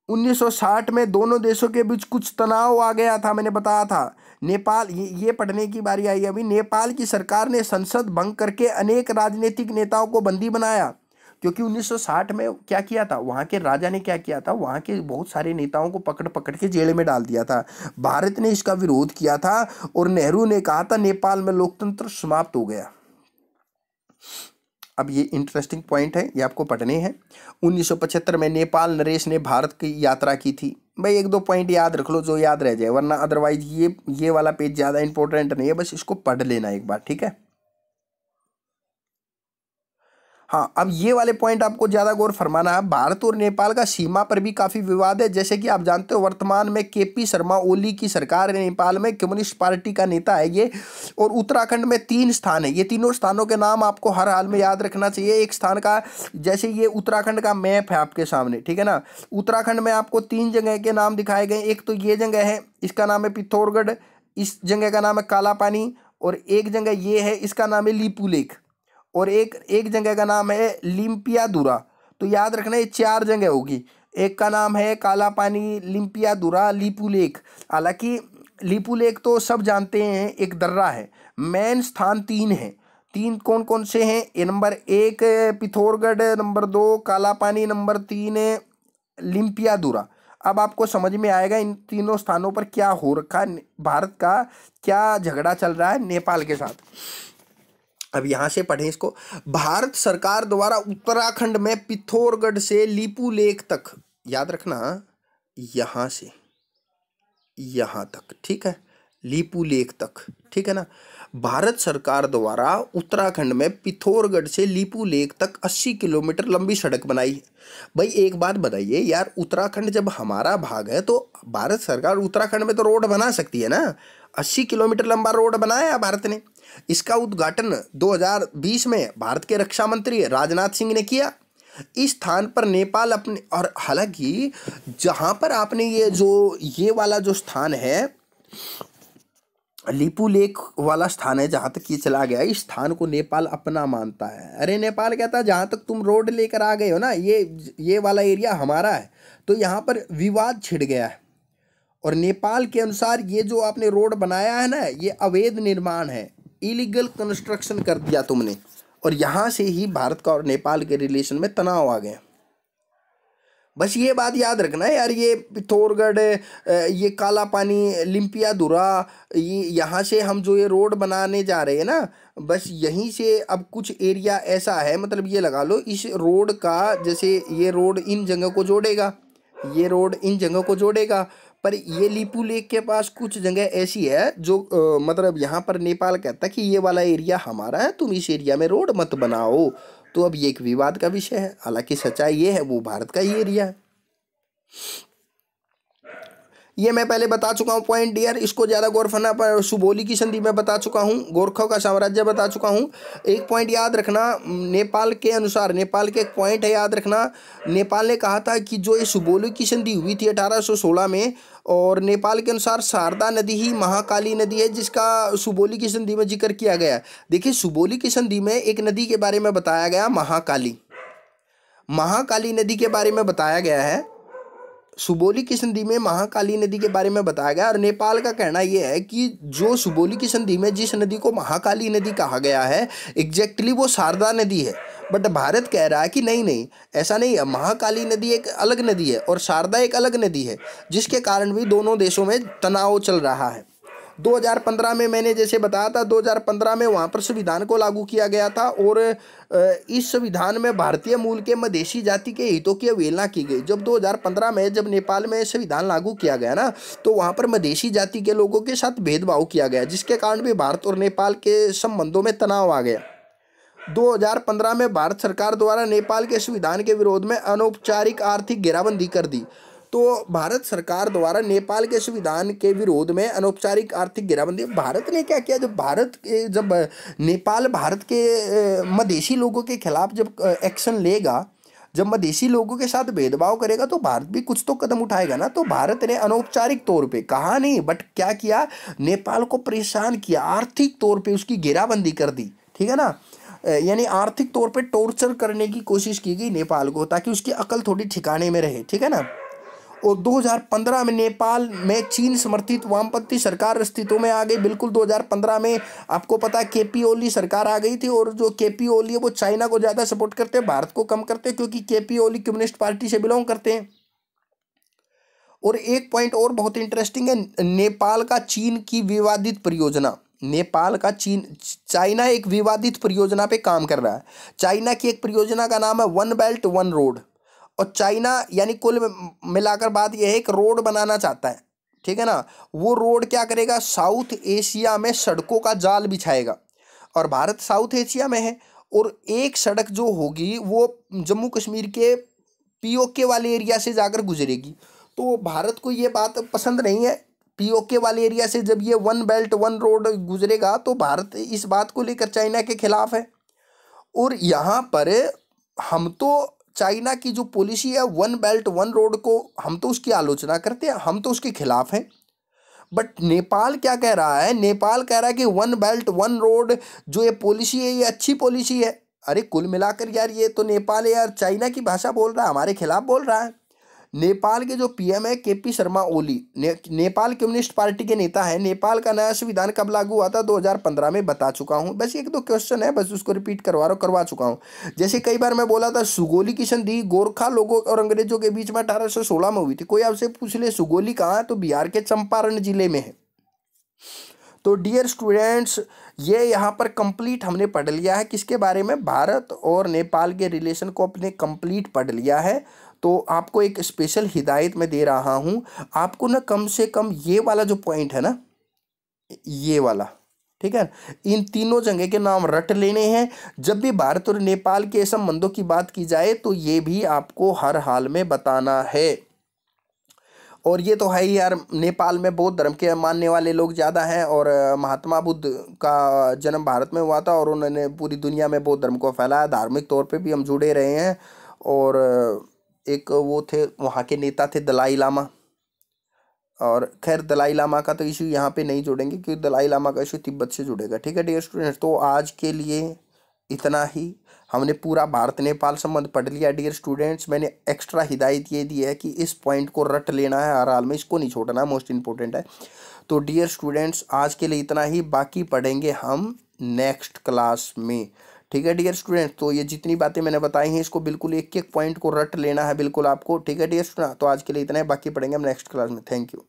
1960 में दोनों देशों के बीच कुछ तनाव आ गया था, मैंने बताया था। नेपाल, ये पढ़ने की बारी आई अभी। नेपाल की सरकार ने संसद भंग करके अनेक राजनीतिक नेताओं को बंदी बनाया। क्योंकि 1960 में क्या किया था, वहाँ के राजा ने क्या किया था, वहाँ के बहुत सारे नेताओं को पकड़ पकड़ के जेल में डाल दिया था। भारत ने इसका विरोध किया था, और नेहरू ने कहा था नेपाल में लोकतंत्र समाप्त हो गया। अब ये इंटरेस्टिंग पॉइंट है, ये आपको पढ़ने हैं। 1975 में नेपाल नरेश ने भारत की यात्रा की थी। भाई एक दो पॉइंट याद रख लो जो याद रह जाए, वरना अदरवाइज ये वाला पेज ज़्यादा इंपॉर्टेंट नहीं है, बस इसको पढ़ लेना एक बार, ठीक है। हाँ, अब ये वाले पॉइंट आपको ज़्यादा गौर फरमाना है। भारत और नेपाल का सीमा पर भी काफ़ी विवाद है। जैसे कि आप जानते हो वर्तमान में केपी शर्मा ओली की सरकार है नेपाल में, कम्युनिस्ट पार्टी का नेता है ये। और उत्तराखंड में 3 स्थान है, ये तीनों स्थानों के नाम आपको हर हाल में याद रखना चाहिए। एक स्थान का, जैसे ये उत्तराखंड का मैप है आपके सामने, ठीक है ना। उत्तराखंड में आपको 3 जगह के नाम दिखाए गए। एक तो ये जगह है, इसका नाम है पिथौरागढ़, इस जगह का नाम है काला पानी, और एक जगह ये है, इसका नाम है लीपू लेक, और एक जगह का नाम है लिम्पियादुरा। तो याद रखना ये 4 जगह होगी। एक का नाम है काला पानी, लिम्पियादुरा, लीपू लेक। हालांकि लीपू लेक तो सब जानते हैं, एक दर्रा है। मेन स्थान 3 है। 3 कौन कौन से हैं? ये नंबर 1 पिथौरगढ़, नंबर 2 काला पानी, नंबर 3 लिम्पियादुरा। अब आपको समझ में आएगा इन तीनों स्थानों पर क्या हो रखा है, भारत का क्या झगड़ा चल रहा है नेपाल के साथ। अब यहां से पढ़ें इसको। भारत सरकार द्वारा उत्तराखंड में पिथौरगढ़ से लीपू लेक तक, याद रखना, यहां से यहां तक, ठीक है, लीपू लेक तक, ठीक है ना। भारत सरकार द्वारा उत्तराखंड में पिथौरगढ़ से लीपू लेक तक 80 किलोमीटर लंबी सड़क बनाई है। भाई एक बात बताइए यार, उत्तराखंड जब हमारा भाग है तो भारत सरकार उत्तराखंड में तो रोड बना सकती है ना। 80 किलोमीटर लंबा रोड बनाया भारत ने। इसका उद्घाटन 2020 में भारत के रक्षा मंत्री राजनाथ सिंह ने किया। इस स्थान पर नेपाल अपने, और हालांकि जहां पर आपने ये वाला जो स्थान है, लीपू लेक वाला स्थान है, जहां तक ये चला गया, इस स्थान को नेपाल अपना मानता है। अरे नेपाल कहता है जहां तक तुम रोड लेकर आ गए हो ना, ये वाला एरिया हमारा है। तो यहाँ पर विवाद छिड़ गया है, और नेपाल के अनुसार ये जो आपने रोड बनाया है ना, ये अवैध निर्माण है, इलीगल कंस्ट्रक्शन कर दिया तुमने। और यहाँ से ही भारत का और नेपाल के रिलेशन में तनाव आ गया। बस ये बात याद रखना है यार, ये पिथौरगढ़, ये काला पानी, लिम्पियादुरा, ये यहाँ से हम जो ये रोड बनाने जा रहे हैं ना, बस यहीं से अब कुछ एरिया ऐसा है, मतलब ये लगा लो इस रोड का, जैसे ये रोड इन जगह को जोड़ेगा, ये रोड इन जगह को जोड़ेगा, पर ये लीपू लेक के पास कुछ जगह ऐसी है जो मतलब यहाँ पर नेपाल कहता है कि ये वाला एरिया हमारा है, तुम इस एरिया में रोड मत बनाओ। तो अब ये एक विवाद का विषय है। हालांकि सच्चाई ये है वो भारत का ही एरिया है। ये मैं पहले बता चुका हूँ पॉइंट डियर, इसको ज़्यादा गौर फरना पर सुबोली की संधि में बता चुका हूँ, गोरखों का साम्राज्य बता चुका हूँ। एक पॉइंट याद रखना, नेपाल के अनुसार, नेपाल के एक पॉइंट है याद रखना, नेपाल ने कहा था कि जो ये सुबोली की संधि हुई थी 1816 में, और नेपाल के अनुसार शारदा नदी ही महाकाली नदी है जिसका सुबोली की संधि में जिक्र किया गया है। देखिए सुबोली की संधि में एक नदी के बारे में बताया गया, महाकाली, महाकाली नदी के बारे में बताया गया है। सुबोली की संधि में महाकाली नदी के बारे में बताया गया, और नेपाल का कहना यह है कि जो सुबोली की संधि में जिस नदी को महाकाली नदी कहा गया है, एग्जैक्टली वो शारदा नदी है। बट भारत कह रहा है कि नहीं नहीं, ऐसा नहीं है, महाकाली नदी एक अलग नदी है और शारदा एक अलग नदी है, जिसके कारण भी दोनों देशों में तनाव चल रहा है। 2015 में मैंने जैसे बताया था, 2015 में वहाँ पर संविधान को लागू किया गया था, और इस संविधान में भारतीय मूल के मधेसी जाति के हितों की अवहेलना की गई। जब 2015 में जब नेपाल में संविधान लागू किया गया ना, तो वहाँ पर मधेसी जाति के लोगों के साथ भेदभाव किया गया, जिसके कारण भी भारत और नेपाल के संबंधों में तनाव आ गया। 2015 में भारत सरकार द्वारा नेपाल के संविधान के विरोध में अनौपचारिक आर्थिक घेराबंदी कर दी। तो भारत सरकार द्वारा नेपाल के संविधान के विरोध में अनौपचारिक आर्थिक घेराबंदी, भारत ने क्या किया, जब नेपाल भारत के मधेसी लोगों के खिलाफ जब एक्शन लेगा, जब मधेसी लोगों के साथ भेदभाव करेगा, तो भारत भी कुछ तो कदम उठाएगा ना। तो भारत ने अनौपचारिक तौर पे कहा नहीं, बट क्या किया, नेपाल को परेशान किया, आर्थिक तौर पे उसकी घेराबंदी कर दी, ठीक है ना। यानी आर्थिक तौर पे टॉर्चर करने की कोशिश की गई नेपाल को, ताकि उसकी अकल थोड़ी ठिकाने में रहे, ठीक है ना। और 2015 में नेपाल में चीन समर्थित वामपंथी सरकार अस्तित्व में आ गई। बिल्कुल 2015 में आपको पता है केपी ओली सरकार आ गई थी, और जो केपी ओली है वो चाइना को ज़्यादा सपोर्ट करते हैं, भारत को कम करते हैं, क्योंकि केपी ओली कम्युनिस्ट पार्टी से बिलोंग करते हैं। और एक पॉइंट और बहुत इंटरेस्टिंग है, नेपाल का चीन की विवादित परियोजना, नेपाल का चाइना एक विवादित परियोजना पे काम कर रहा है। चाइना की एक परियोजना का नाम है वन बेल्ट वन रोड, और चाइना यानी कुल मिलाकर बात यह है, एक रोड बनाना चाहता है, ठीक है ना। वो रोड क्या करेगा, साउथ एशिया में सड़कों का जाल बिछाएगा, और भारत साउथ एशिया में है, और एक सड़क जो होगी वो जम्मू कश्मीर के पीओके वाले एरिया से जाकर गुजरेगी। तो भारत को ये बात पसंद नहीं है, पीओके वाले एरिया से जब ये वन बेल्ट वन रोड गुजरेगा, तो भारत इस बात को लेकर चाइना के खिलाफ है। और यहाँ पर हम तो चाइना की जो पॉलिसी है वन बेल्ट वन रोड को, हम तो उसकी आलोचना करते हैं, हम तो उसके खिलाफ हैं। बट नेपाल क्या कह रहा है, नेपाल कह रहा है कि वन बेल्ट वन रोड जो ये पॉलिसी है ये अच्छी पॉलिसी है। अरे कुल मिलाकर यार ये तो नेपाल है यार, चाइना की भाषा बोल रहा है, हमारे खिलाफ बोल रहा है। नेपाल के जो पीएम है केपी शर्मा ओली, नेपाल कम्युनिस्ट पार्टी के नेता है। नेपाल का नया संविधान कब लागू हुआ था, 2015 में बता चुका हूँ। बस एक दो क्वेश्चन है, बस उसको रिपीट करवा चुका हूँ। जैसे कई बार मैं बोला था सुगोली की संधि गोरखा लोगों और अंग्रेजों के बीच में 1816 में हुई थी। कोई आपसे पूछ ले सुगोली कहाँ है, तो बिहार के चंपारण जिले में है। तो डियर स्टूडेंट्स, ये यहाँ पर कंप्लीट हमने पढ़ लिया है किसके बारे में, भारत और नेपाल के रिलेशन को अपने कंप्लीट पढ़ लिया है। तो आपको एक स्पेशल हिदायत मैं दे रहा हूँ, आपको ना कम से कम ये वाला जो पॉइंट है ना, ये वाला, ठीक है, इन तीनों जगह के नाम रट लेने हैं। जब भी भारत और नेपाल के संबंधों की बात की जाए तो ये भी आपको हर हाल में बताना है। और ये तो है ही यार, नेपाल में बौद्ध धर्म के मानने वाले लोग ज़्यादा हैं, और महात्मा बुद्ध का जन्म भारत में हुआ था और उन्होंने पूरी दुनिया में बौद्ध धर्म को फैलाया। धार्मिक तौर पे भी हम जुड़े रहे हैं। और एक वो थे वहाँ के नेता थे दलाई लामा, और खैर दलाई लामा का तो इशू यहाँ पे नहीं जोड़ेंगे क्योंकि दलाई लामा का इशू तिब्बत से जुड़ेगा। ठीक है डियर स्टूडेंट्स, तो आज के लिए इतना ही। हमने पूरा भारत नेपाल संबंध पढ़ लिया डियर स्टूडेंट्स। मैंने एक्स्ट्रा हिदायत ये दी है कि इस पॉइंट को रट लेना है हर हाल में, इसको नहीं छोड़ना, मोस्ट इंपॉर्टेंट है। तो डियर स्टूडेंट्स आज के लिए इतना ही, बाकी पढ़ेंगे हम नेक्स्ट क्लास में। ठीक है डियर स्टूडेंट, तो ये जितनी बातें मैंने बताई हैं इसको बिल्कुल एक एक पॉइंट को रट लेना है बिल्कुल आपको। ठीक है डियर स्टूडेंट, तो आज के लिए इतना है, बाकी पढ़ेंगे हम नेक्स्ट क्लास में। Thank you.